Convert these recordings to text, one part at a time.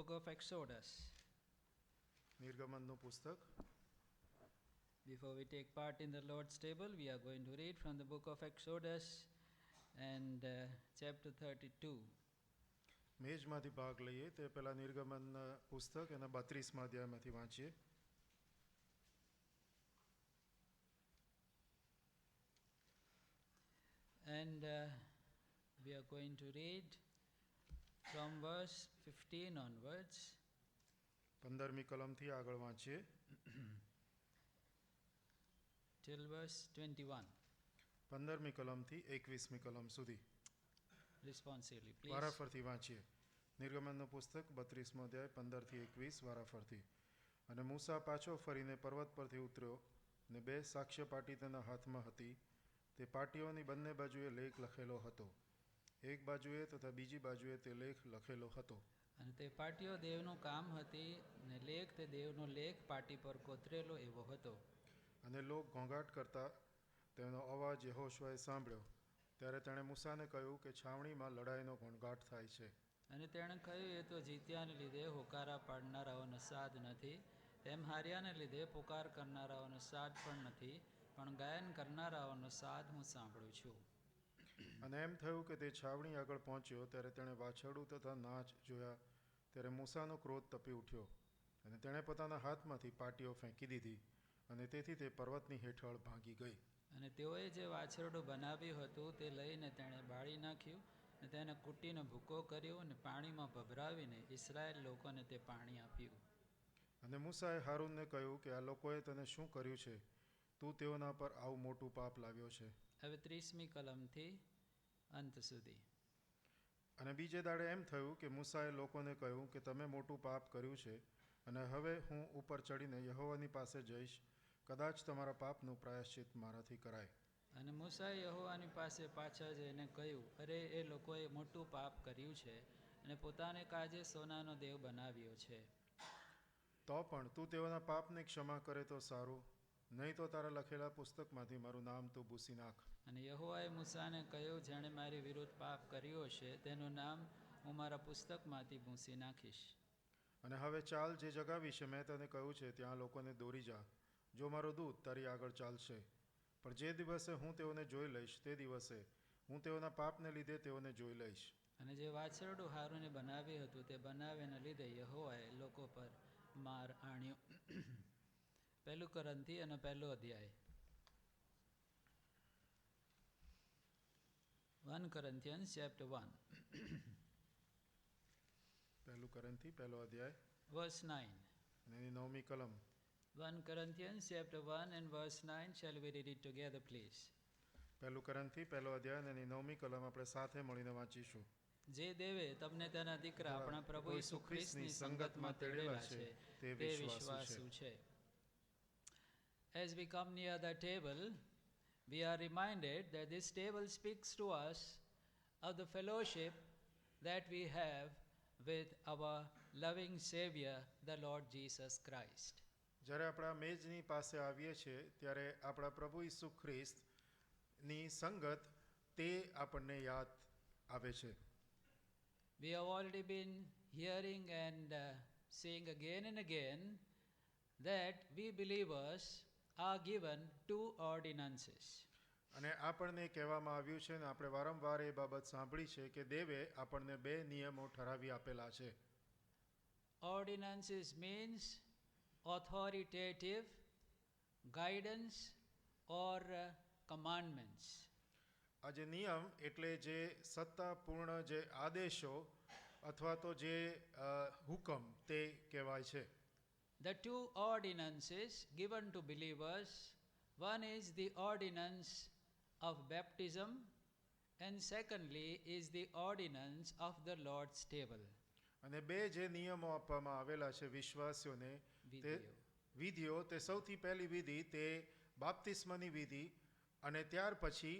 book of Exodus. નિર્ગમનનું પુસ્તક. Before we take part in the Lord's table, we are going to read from the book of Exodus and chapter 32. મેજમાંથી ભાગ લઈએ તે પહેલા નિર્ગમન પુસ્તક એના 32મા અધ્યાયમાંથી વાંચીએ. And we are going to read from verse 15 onwards. 15મી કલમથી આગળ વાંચીએ Till verse 21. 15મી કલમથી 21મી કલમ સુધી Responsively, please. વારાફરતી વાંચીએ. નિર્ગમનનું પુસ્તક 32મો અધ્યાય 15થી 21 વારાફરતી. અને મૂસા પાછો ફરીને પર્વત પરથી ઉતર્યો ને 2 સાક્ષ્ય પાટી તેના હાથમાં હતી. તે પાટીઓની બંને બાજુએ લેખ લખેલો હતો. એક બાજુએ તથા બીજી બાજુએ તે લેખ લખેલો હતો. અને તે પાટીઓ દેવનું કામ હતી ને લેખ તે દેવનો લેખ પાટી પર કોતરેલો એવો હતો. અને લોક ઘોંઘાટ કરતા તેનો અવાજ યહોશુઆએ સાંભળ્યો. ત્યારે તેણે મૂસાને કહ્યું કે છાવણીમાં લડાઈનો ઘોંઘાટ થાય છે. અને તેણે કહ્યું, એ તો જીત્યાને લીધે હોકારા પાડનારાઓનો સાદ નથી, તેમ હાર્યાને લીધે પુકાર કરનારાઓનો સાદ પણ નથી, પણ ગાયન કરનારાઓનો સાદ હું સાંભળું છું. અને એમ થયું કે તે છાવણી આગળ પહોંચ્યો ત્યારે તેણે વાછરડું તથા નાચ જોયા. ત્યારે મૂસાનો ક્રોધ તપી ઉઠ્યો અને તેણે પોતાના હાથમાંથી પાટીઓ ફેંકી દીધી અને તેથી તે પર્વતની હેઠળ ભાંગી ગઈ. અને તેઓએ જે વાછરડું બનાવ્યું હતું તે લઈને તેણે બાળી નાખ્યું અને તેને કૂટીને ભૂકો કર્યો અને પાણીમાં ભભરાવીને ઇસ્રાયેલ લોકોને તે પાણી આપ્યું. અને મૂસાએ હારૂનને કહ્યું કે આ લોકોએ તને શું કર્યું છે? તું તેઓના પર આવું મોટું પાપ લાવ્યો છે. હવે 30મી કલમથી અંત સુધી. અને બીજે દાડે એમ થયું કે મૂસાએ લોકોને કહ્યું કે તમે મોટું પાપ કર્યું છે અને હવે હું ઉપર ચડીને યહોવાની પાસે જઈશ. કદાચ તમારા પાપનું પ્રાયશ્ચિત મારાથી કરાય. અને મૂસાએ યહોવાની પાસે પાછા જઈને કહ્યું, અરે એ લોકોએ મોટું પાપ કર્યું છે અને પોતાને કાજે સોનાનો દેવ બનાવ્યો છે. તો પણ તું તેઓના પાપને ક્ષમા કરે તો સારું, નહીં તો તારા લખેલા પુસ્તકમાંથી મારું નામ તું ભૂસી નાખ. અને યહોવાએ મૂસાને કહ્યું, જેણે મારી વિરુદ્ધ પાપ કર્યો છે તેનું નામ હું મારા પુસ્તકમાંથી ભૂંસી નાખીશ. અને હવે ચાલ, જે જગા વિશે મેં તને કહ્યું છે ત્યાં લોકોને દોરી જા. જો મારો દૂત તારી આગળ ચાલશે, પણ જે દિવસે હું તેઓને જોઈ લઈશ તે દિવસે હું તેઓના પાપને લીધે તેઓને જોઈ લઈશ. અને જે વાછરડું હારૂને બનાવ્યું હતું તે બનાવ્યાને લીધે યહોવાએ લોકો પર માર આણ્યો. 1 કોરિન્થી અને 1 અધ્યાય. 1 Corinthians chapter 1 1 કોરિન્થી 1 અધ્યાય verse 9. અને એની 9મી કલમ. 1 Corinthians chapter 1 and verse 9. Shall we read it together, please? 1 કોરિન્થી 1 અધ્યાય અને એની 9મી કલમ આપણે સાથે મળીને વાંચીશું. જે દેવે તમને તેના દીકરા આપણા પ્રભુ ઈસુ ખ્રિસ્તની સંગતમાં તેડેલા છે તે વિશ્વાસુ છે. As we come near the table, we are reminded that this table speaks to us of the fellowship that we have with our loving Savior, the Lord Jesus Christ. જ્યારે આપણા મેજની પાસે આવીએ છીએ ત્યારે આપણા પ્રભુ ઈસુ ખ્રિસ્તની સંગત તે આપણને યાદ આવે છે. We have already been hearing and saying again and again that we believers are given 2 ordinances. અને આપણને કહેવામાં આવ્યું છે ને આપણે વારંવાર એ બાબત સાંભળી છે કે દેવે આપણને 2 નિયમો ઠરાવી આપેલા છે. Ordinances means authoritative guidance or commandments. આ જે નિયમ એટલે જે સત્તાપૂર્ણ જે આદેશો અથવા તો જે હુકમ તે કહેવાય છે. The 2 ordinances given to believers, one is the ordinance of baptism and secondly is the ordinance of the Lord's table. અને 2 જે નિયમો આપવામાં આવેલા છે વિશ્વાસીઓને, તે વિધિઓ, તે સૌથી પહેલી વિધિ તે બાપ્તિસ્માની વિધિ અને ત્યાર પછી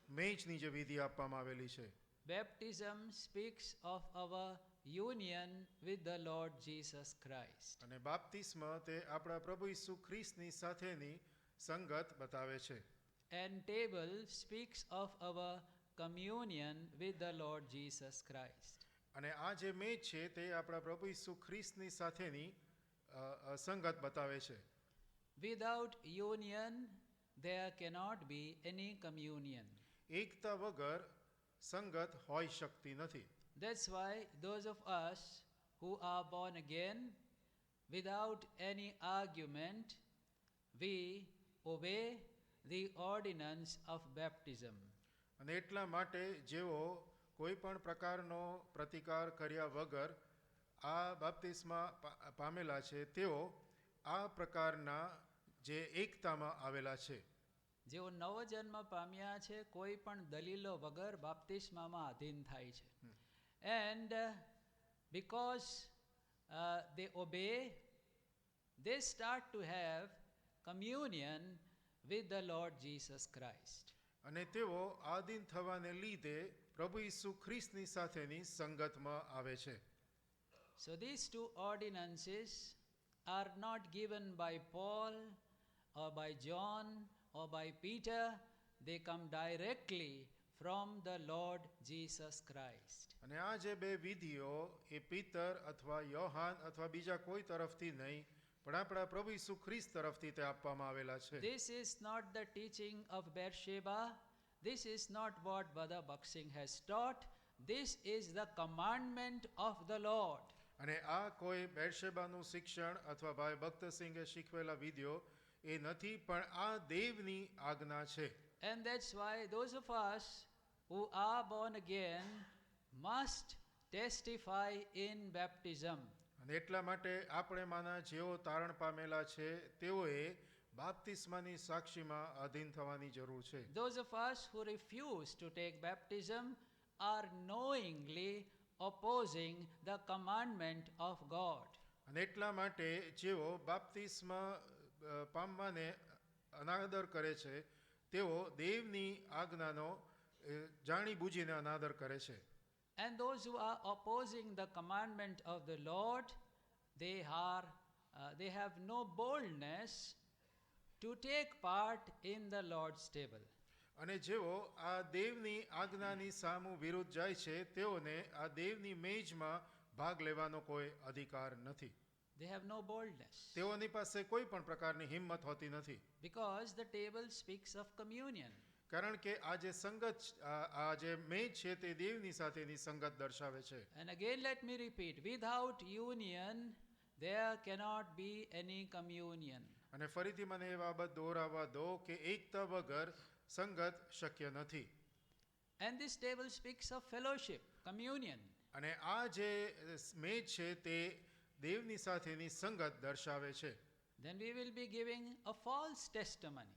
મેજની જે વિધિ આપવામાં આવેલી છે. Baptism speaks of our union with the Lord Jesus Christ. અને બાપ્તિસ્મ તે આપણા પ્રભુ ઈસુ ખ્રિસ્તની સાથેની સંગત બતાવે છે. And table speaks of our communion with the Lord Jesus Christ. અને આ જે મેચ છે તે આપણા પ્રભુ ઈસુ ખ્રિસ્તની સાથેની સંગત બતાવે છે. Without union, there cannot be any communion. એકતા વગર સંગત હોઈ શકતી નથી. That's why those of us who are born again, without any argument, we obey the ordinance of baptism. અને એટલા માટે જેઓ કોઈ પણ પ્રકારનો પ્રતિકાર કર્યા વગર આ બાપ્તિસ્મા પામેલા છે તેઓ આ પ્રકારના જે એકતામાં આવેલા છે. જેઓ નવો જન્મ પામ્યા છે કોઈ પણ દલીલો વગર બાપ્તિસ્મામાં અધીન થાય છે. And because they obey, they start to have communion with the Lord Jesus Christ. અને તેઓ આધીન થવાને લીધે પ્રભુ ઈસુ ખ્રિસ્તની સાથેની સંગતમાં આવે છે. So these two ordinances are not given by Paul or by John or by Peter. They come directly from the Lord Jesus Christ. અને આ જે બે વિધિઓ એ પીતર અથવા યોહાન અથવા બીજા કોઈ તરફથી નહીં પણ આપણા પ્રભુ ઈસુ ખ્રિસ્ત તરફથી તે આપવામાં આવેલા છે. This is not the teaching of Beersheba. This is not what Brother Baksing has taught. This is the commandment of the Lord. અને આ કોઈ બેરશેબાનું શિક્ષણ અથવા ભાઈ ભક્તસિંહે શીખવેલા વિધિઓ એ નથી પણ આ દેવની આજ્ઞા છે. And that's why those of us who are born again must testify in baptism. અને એટલા માટે આપણે માના જેઓ તારણ પામેલા છે તેઓએ બાપ્તિસ્માની સાક્ષીમાં અધીન થવાની જરૂર છે. Those of us who refuse to take baptism are knowingly opposing the commandment of God. અને એટલા માટે જેઓ બાપ્તિસ્મા પામવાને અનાદર કરે છે તેઓ દેવની આજ્ઞાનો જાણી બૂજીને અનાદર કરે છે. And those who are opposing the commandment of the Lord, they have no boldness to take part in the Lord's table. અને જેઓ આ દેવની આજ્ઞાની સામું વિરુદ્ધ જાય છે તેઓને આ દેવની મેજમાં ભાગ લેવાનો કોઈ અધિકાર નથી. They have no boldness તેઓની પાસે કોઈ પણ પ્રકારની હિંમત હોતી નથી. because the table speaks of communion. કારણ કે આ જે સંગત આ જે મેજ છે તે દેવની સાથેની સંગત દર્શાવે છે. And again let me repeat, without union there cannot be any communion. અને ફરીથી મને એ બાબત દોહરાવવા દો કે એકતા વગર સંગત શક્ય નથી. And this table speaks of fellowship, communion. અને આ જે મેજ છે તે દેવની સાથેની સંગત દર્શાવે છે. Then we will be giving a false testimony.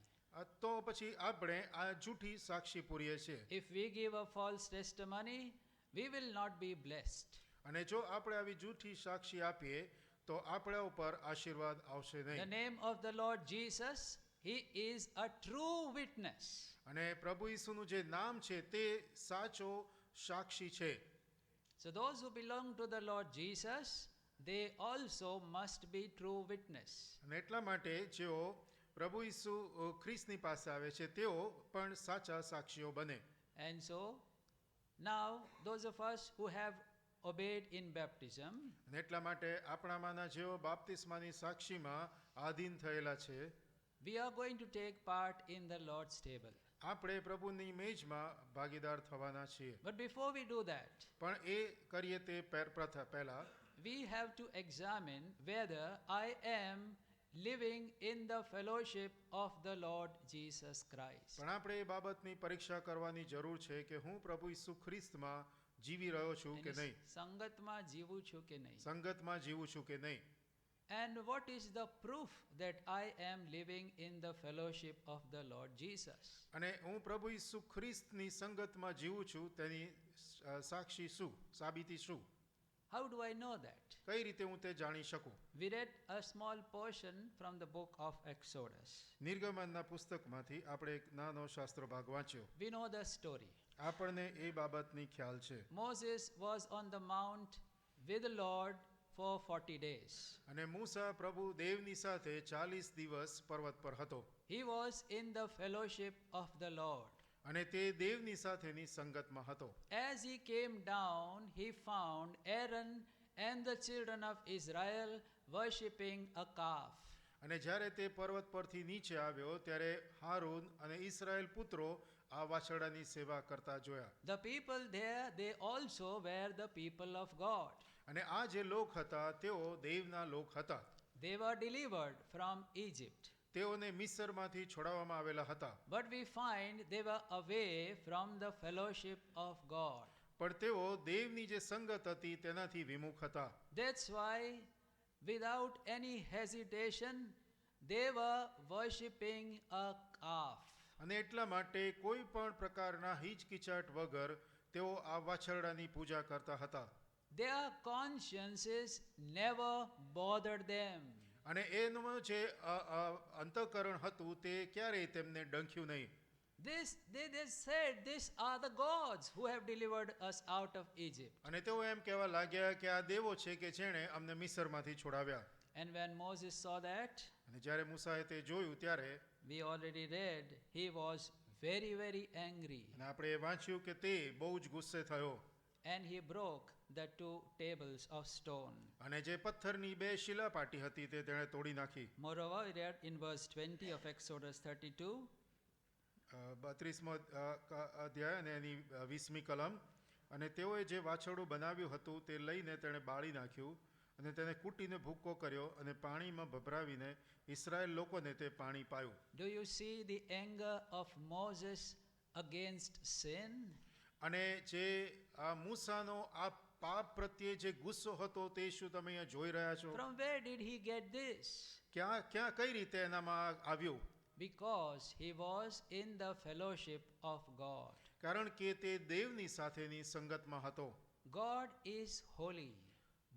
તો પછી આપણે આ જૂઠી સાક્ષી પૂરીએ છીએ. If we give a false testimony, we will not be blessed. અને જો આપણે આવી જૂઠી સાક્ષી આપીએ તો આપણા ઉપર આશીર્વાદ આવશે The નહીં. name of the Lord Jesus, he is a true witness. અને પ્રભુ ઈસુનું જે નામ છે તે સાચો સાક્ષી છે. So those who belong to the Lord Jesus, they also must be true witness. અને એટલા માટે જેઓ પ્રભુ ઈસુ ખ્રિસ્તની પાસે આવે છે તેઓ પણ સાચા સાક્ષીઓ બને. And so now those of us who have obeyed in baptism, અને એટલા માટે આપણામાંના જેઓ બાપ્તિસ્માની સાક્ષીમાં આધીન થયેલા છે we are going to take part in the Lord's table. આપણે પ્રભુની મેજમાં ભાગીદાર થવાના છીએ. But before we do that, પણ એ કરીએ તે પહેલા we have to examine whether I am living in the fellowship of the Lord Jesus Christ. પણ આપણે એ બાબતની પરીક્ષા કરવાની જરૂર છે કે હું પ્રભુ ઈસુ ખ્રિસ્તમાં જીવી રહ્યો છું કે નહીં, સંગતમાં જીવું છું કે નહીં. સંગતમાં જીવું છું કે નહીં. And what is the proof that I am living in the fellowship of the Lord Jesus? અને હું પ્રભુ ઈસુ ખ્રિસ્તની સંગતમાં જીવું છું તેની સાક્ષી શું, સાબિતી શું? How do I know that? કઈ રીતે હું તે જાણી શકું? We read a small portion from the book of Exodus. નિર્ગમનના પુસ્તકમાંથી આપણે એક નાનો શાસ્ત્ર ભાગ વાંચ્યો. We know the story. આપણને એ બાબતની ખ્યાલ છે. Moses was on the mount with the Lord for 40 days. અને મૂસા પ્રભુ દેવની સાથે 40 દિવસ પર્વત પર હતો. He was in the fellowship of the Lord. અને તે દેવની સાથેની સંગતમાં હતો. As he came down, he found Aaron and the children of Israel worshipping a calf. અને જ્યારે તે પર્વત પરથી નીચે આવ્યો ત્યારે હારૂન અને ઇસ્રાએલ પુત્રો આ વાછરડાની સેવા કરતા જોયા. The people there, they also were the people of God. અને આ જે લોક હતા તેઓ દેવના લોક હતા. They were delivered from Egypt. તેઓને મિસ્રમાંથી છોડાવવામાં આવેલા હતા. But we find they were away from the fellowship of God. પણ તેઓ દેવની જે સંગત હતી તેનાથી વિમુખ હતા. That's why, without any hesitation, they were worshipping a calf. અને એટલા માટે કોઈ પણ પ્રકારના હિચકિચાટ વગર તેઓ આ વાછરડાની પૂજા કરતા હતા. Their consciences never bothered them. અને એનું જે અંતઃકરણ હતું તે ક્યારેય તેમને ડંખ્યું નહીં. They said, these are the gods who have delivered us out of Egypt. અને તેઓ એમ કહેવા લાગ્યા કે આ દેવો છે કે જેણે અમને મિસ્રમાંથી છોડાવ્યા. And when Moses saw that, અને જ્યારે મૂસાએ તે જોયું ત્યારે we already read, he was very, very angry. અને આપણે એ વાંચ્યું કે તે બહુ જ ગુસ્સે થયો. And he broke the two tables of stone. અને જે પથ્થરની બે શિલાપાટી હતી તે તેણે તોડી નાખી. Moreover, we read in verse 20 of Exodus 32, 32મો અધ્યાય અને એની 20મી કલમ. અને તેઓએ જે વાછરડું બનાવ્યું હતું તે લઈને તેણે બાળી નાખ્યું અને તેને કૂટીને ભૂક્કો કર્યો અને પાણીમાં ભભરાવીને ઇસ્રાએલ લોકોને તે પાણી પાયું. do you see the anger of Moses against sin? અને જે આ મૂસાનો આ પાપ પ્રત્યે જે ગુસ્સો હતો તે શું તમે અહીંયા જોઈ રહ્યા છો? From where did he get this? કઈ રીતે એનામાં આવ્યું? Because he was in the fellowship of God. કારણ કે તે દેવની સાથેની સંગતમાં હતો. God is holy.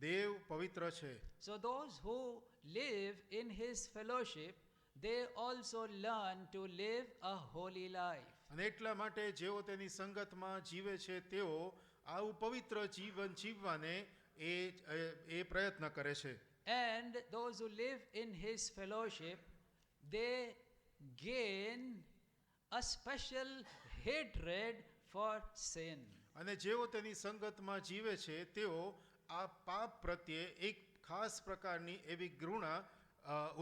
દેવ પવિત્ર છે. So those who live in his fellowship, they also learn to live a holy life. અને એટલા માટે જેઓ તેની સંગતમાં જીવે છે તેઓ આવું પવિત્ર જીવન જીવવાને એ પ્રયત્ન કરે છે. And those who live in his fellowship, they gain a special hatred for sin. અને જેઓ તેની સંગતમાં જીવે છે તેઓ આ પાપ પ્રત્યે એક ખાસ પ્રકારની એવી ઘૃણા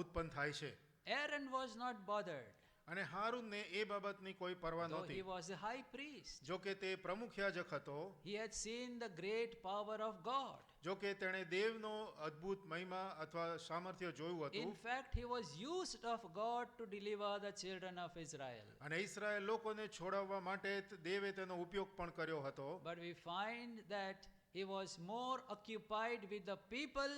ઉત્પન્ન થાય છે. Aaron was not bothered, અને હારૂનને એ બાબતની કોઈ પરવા though નહોતી. he was a high priest. જો કે તે પ્રમુખ યાજક હતો, He had seen the great power of God. જો કે તેણે દેવનો અદ્ભુત મહિમા અથવા સામર્થ્ય જોયું હતું. In fact, he was used of God to deliver the children of Israel. અને ઇસ્રાએલ લોકોને છોડાવવા માટે દેવે તેનો ઉપયોગ પણ કર્યો હતો. But we find that he was more occupied with the people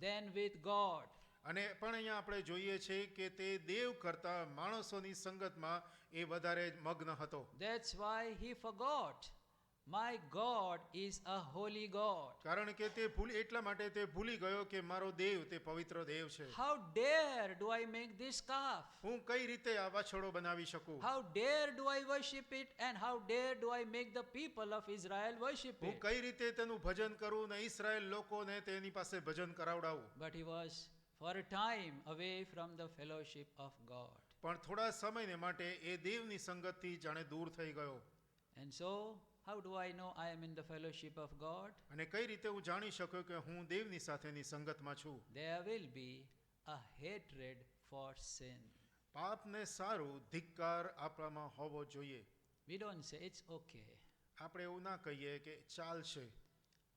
than with God. અને પણ અહીંયા આપણે જોઈએ છે કે તે દેવ કરતા માણસોની સંગતમાં એ વધારે મગ્ન હતો. That's why he forgot, my God is a holy God. કારણ કે તે એટલા માટે તે ભૂલી ગયો કે મારો દેવ તે પવિત્ર દેવ છે. How dare do I make this calf? હું કઈ રીતે આ વાછરડો બનાવી શકું? How dare do I worship it, and how dare do I make the people of Israel worship હું it? કઈ રીતે તેનું ભજન કરું ને ઇસ્રાએલ લોકોને તેની પાસે ભજન કરાવડાવું? But he was for a time away from the fellowship of God. પણ થોડા સમયને માટે એ દેવની સંગતથી જાણે દૂર થઈ ગયો. And so, how do I know I am in the fellowship of God? અને કઈ રીતે હું જાણી શક્યો કે હું દેવની સાથેની સંગતમાં છું? There will be a hatred for sin. પાપને સારું ધિક્કાર આપણામાં હોવો જોઈએ. We don't say it's okay. આપણે એવું ના કહીએ કે ચાલશે.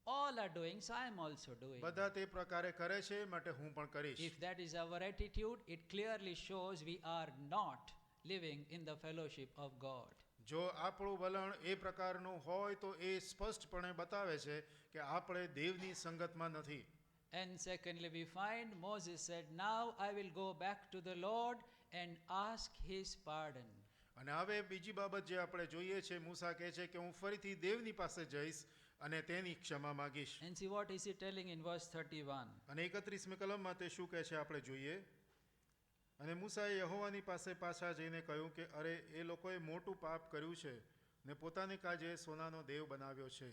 All are doing, so I am also doing. બધા તે પ્રકારે કરે છે માટે હું પણ કરીશ. If that is our attitude, it clearly shows we are not living in the fellowship of God. જો આપણું વલણ એ પ્રકારનું હોય તો એ સ્પષ્ટપણે બતાવે છે કે આપણે દેવની સંગતમાં નથી. And secondly, we find Moses said, now I will go back to the Lord and ask his pardon. અને હવે બીજી બાબત જે આપણે જોઈએ છે, મૂસા કહે છે કે હું ફરીથી દેવની પાસે જઈશ અને તેની ક્ષમા માંગીશ. And see what is he telling in verse 31. અને 31મી કલમમાં તે શું કહે છે આપણે જોઈએ. અને મૂસાએ યહોવાની પાસે પાછા જઈને કહ્યું કે અરે એ લોકોએ મોટું પાપ કર્યું છે ને પોતાને કાજે સોનાનો દેવ બનાવ્યો છે.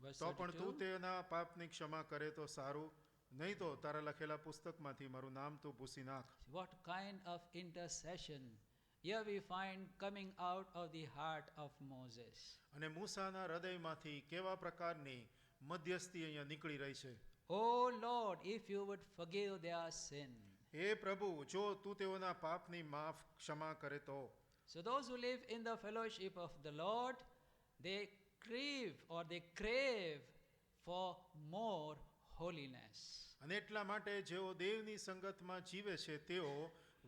Verse તો પણ તું 32. તેના પાપની ક્ષમા કરે તો સારું, નહીં તો તારા લખેલા પુસ્તકમાંથી મારું નામ તું ભૂસી નાખ. What kind of intercession here we find coming out of the heart of Moses. અને મૂસાના હૃદયમાંથી કેવા પ્રકારની મધ્યસ્થી અહીંયા નીકળી રહી છે. Oh Lord, if you would forgive their sin. હે પ્રભુ, જો તું તેઓના પાપની માફ ક્ષમા કરે તો. So those who live in the fellowship of the Lord, they crave or they crave for more holiness. અને એટલા માટે જેઓ દેવની સંગતમાં જીવે છે તેઓ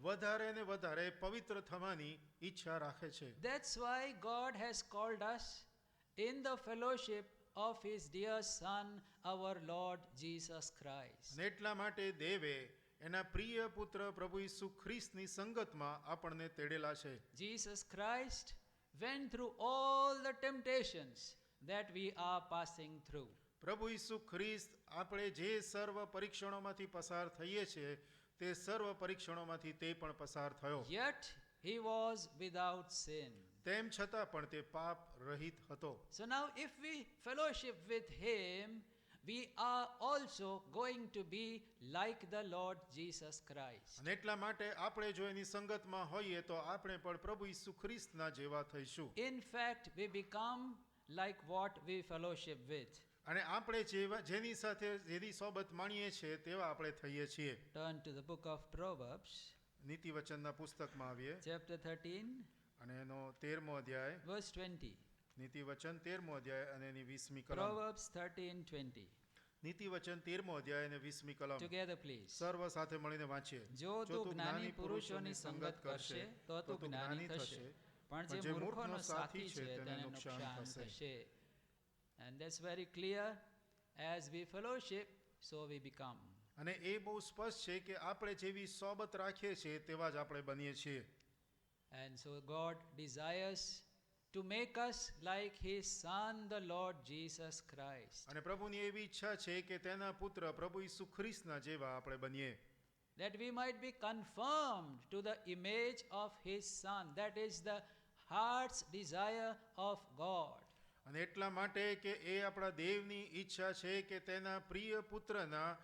વધારે ને વધારે પવિત્ર થવાની ઈચ્છા રાખે છે. That's why God has called us in the fellowship of his dear Son, our Lord Jesus Christ. અને એટલા માટે દેવે એના પ્રિય પુત્ર પ્રભુ ઈસુ ખ્રિસ્તની સંગતમાં આપણને તેડેલા છે. Jesus Christ went through all the temptations that we are passing through. પ્રભુ ઈસુ ખ્રિસ્ત આપણે જે સર્વ પરીક્ષણોમાંથી પસાર થઈએ છીએ તે સર્વ પરીક્ષણોમાંથી તે પણ પસાર થયો. Yet he was without sin. તેમ છતાં પણ તે પાપ રહિત હતો. So now if we fellowship with him, we are also going to be like the Lord Jesus Christ. અને એટલા માટે આપણે જો એની સંગતમાં હોઈએ તો આપણે પણ પ્રભુ ઈસુ ખ્રિસ્તના જેવા થઈશું. In fact, we become like what we fellowship with. અને આપણે જેની સાથે જેની સોબત માણીએ છીએ તેવા આપણે થઈએ છીએ. Turn to the book of Proverbs, નીતિ વચનના પુસ્તકમાં આવીએ chapter 13, અને એનો 13મો અધ્યાય, verse 20. નીતિ વચન 13મો અધ્યાય અને એની 20મી કલમ. Proverbs 13:20. નીતિ વચન 13મો અધ્યાય અને 20મી કલમ. Together, please. સર્વ સાથે મળીને વાંચીએ. જો તું જ્ઞાની પુરુષોની સંગત કરશે તો તું જ્ઞાની થશે, પણ જે મૂર્ખોનો સાથી છે તેને નુકસાન થશે. And that's very clear. As we fellowship, so we become. અને એ બહુ સ્પષ્ટ છે કે આપણે જેવી સોબત રાખીએ છીએ તેવા જ આપણે બનીએ છીએ. And so God desires to make us like his Son, the Lord Jesus Christ. અને પ્રભુની એવી ઈચ્છા છે કે તેના પુત્ર પ્રભુ ઈસુ ખ્રિસ્તના જેવા આપણે બનીએ. That we might be conformed to the image of his Son. That is the heart's desire of God. અને એટલા માટે કે એ આપણા દેવની ઈચ્છા છે કે તેના પ્રિય પુત્રના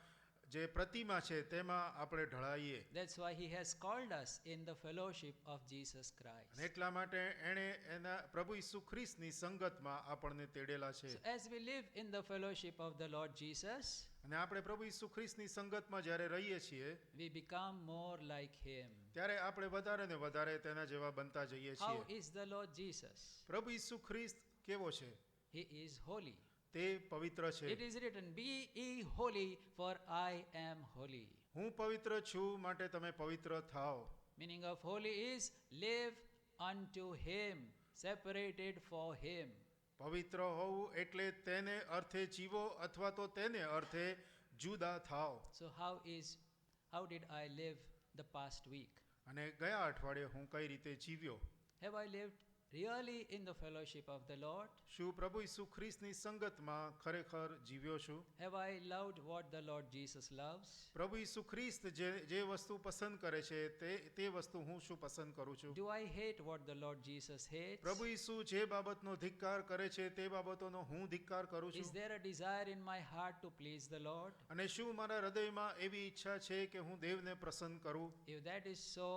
જે પ્રતિમા છે તેમાં આપણે ઢળાઈએ. That's why he has called us in the fellowship of Jesus Christ. અને એટલા માટે એણે એના પ્રભુ ઈસુ ખ્રિસ્તની સંગતમાં આપણને તેડેલા છે. So as we live in the fellowship of the Lord Jesus, અને આપણે પ્રભુ ઈસુ ખ્રિસ્તની સંગતમાં જ્યારે રહીએ છીએ we become more like him. ત્યારે આપણે વધારે ને વધારે તેના જેવા બનતા જઈએ How છીએ. is the Lord Jesus? પ્રભુ ઈસુ ખ્રિસ્ત કેવો છે? He is holy. તે પવિત્ર છે. It is written, be ye holy, for I am holy. હું પવિત્ર છું માટે તમે પવિત્ર થાઓ. Meaning of holy is live unto him, separated for him. પવિત્ર હોવું એટલે તેને અર્થે જીવો અથવા તો તેને અર્થે જુદા થાઓ. So how did I live the past week? અને ગયા અઠવાડિયે હું કઈ રીતે જીવ્યો? Have I lived really in the fellowship of the Lord? શું પ્રભુ ઈસુ ખ્રિસ્તની સંગતમાં ખરેખર જીવ્યો છું? Have I loved what the Lord Jesus loves? પ્રભુ ઈસુ ખ્રિસ્ત જે વસ્તુ પસંદ કરે છે તે વસ્તુ હું શું પસંદ કરું છું? Do I hate what the Lord Jesus hates? પ્રભુ ઈસુ જે બાબતનો ધિક્કાર કરે છે તે બાબતોનો હું ધિક્કાર કરું Is છું? there a desire in my heart to please the Lord? અને શું મારા હૃદયમાં એવી ઈચ્છા છે કે હું દેવને પ્રસન્ન કરું? If that is so,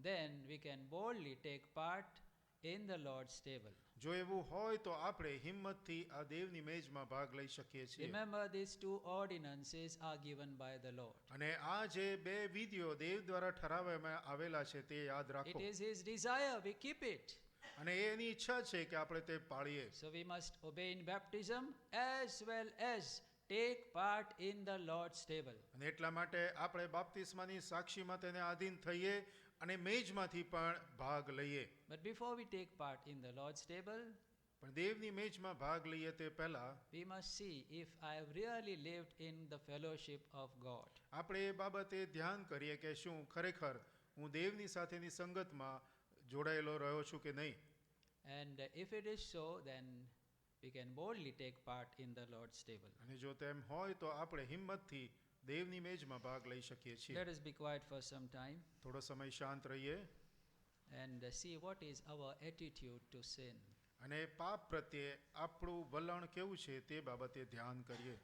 then we can boldly take part in the Lord's table. જો એવું હોય તો આપણે હિંમતથી આ દેવની મેજમાં ભાગ લઈ શકીએ છીએ. Remember, these two ordinances are given by the Lord. અને આ જે બે વિધિઓ દેવ દ્વારા ઠરાવવામાં આવેલા છે તે યાદ It રાખો. is his desire we keep it. અને એની ઈચ્છા છે કે આપણે તે પાળીએ. So we must obey in baptism as well as take part in the Lord's table. અને એટલા માટે આપણે બાપ્તિસ્માની સાક્ષીમાં તેને આધીન થઈએ અને મેજમાંથી પણ ભાગ લઈએ. But before we take part in the Lord's table, પણ દેવની મેજમાં ભાગ લઈએ તે પહેલા we must see if I have really lived in the fellowship of God. આપણે એ બાબતે ધ્યાન કરીએ કે શું ખરેખર હું દેવની સાથેની સંગતમાં જોડાયેલો રહ્યો છું કે નહીં. And if it is so, then we can boldly take part in the Lord's table. અને જો તેમ હોય તો આપણે હિંમતથી દેવની મેજમાં ભાગ લઈ શકીએ છીએ. Let us be quiet for some time થોડો સમય શાંત રહીએ and see what is our attitude to sin. અને પાપ પ્રત્યે આપણું વલણ કેવું છે તે બાબતે ધ્યાન કરીએ.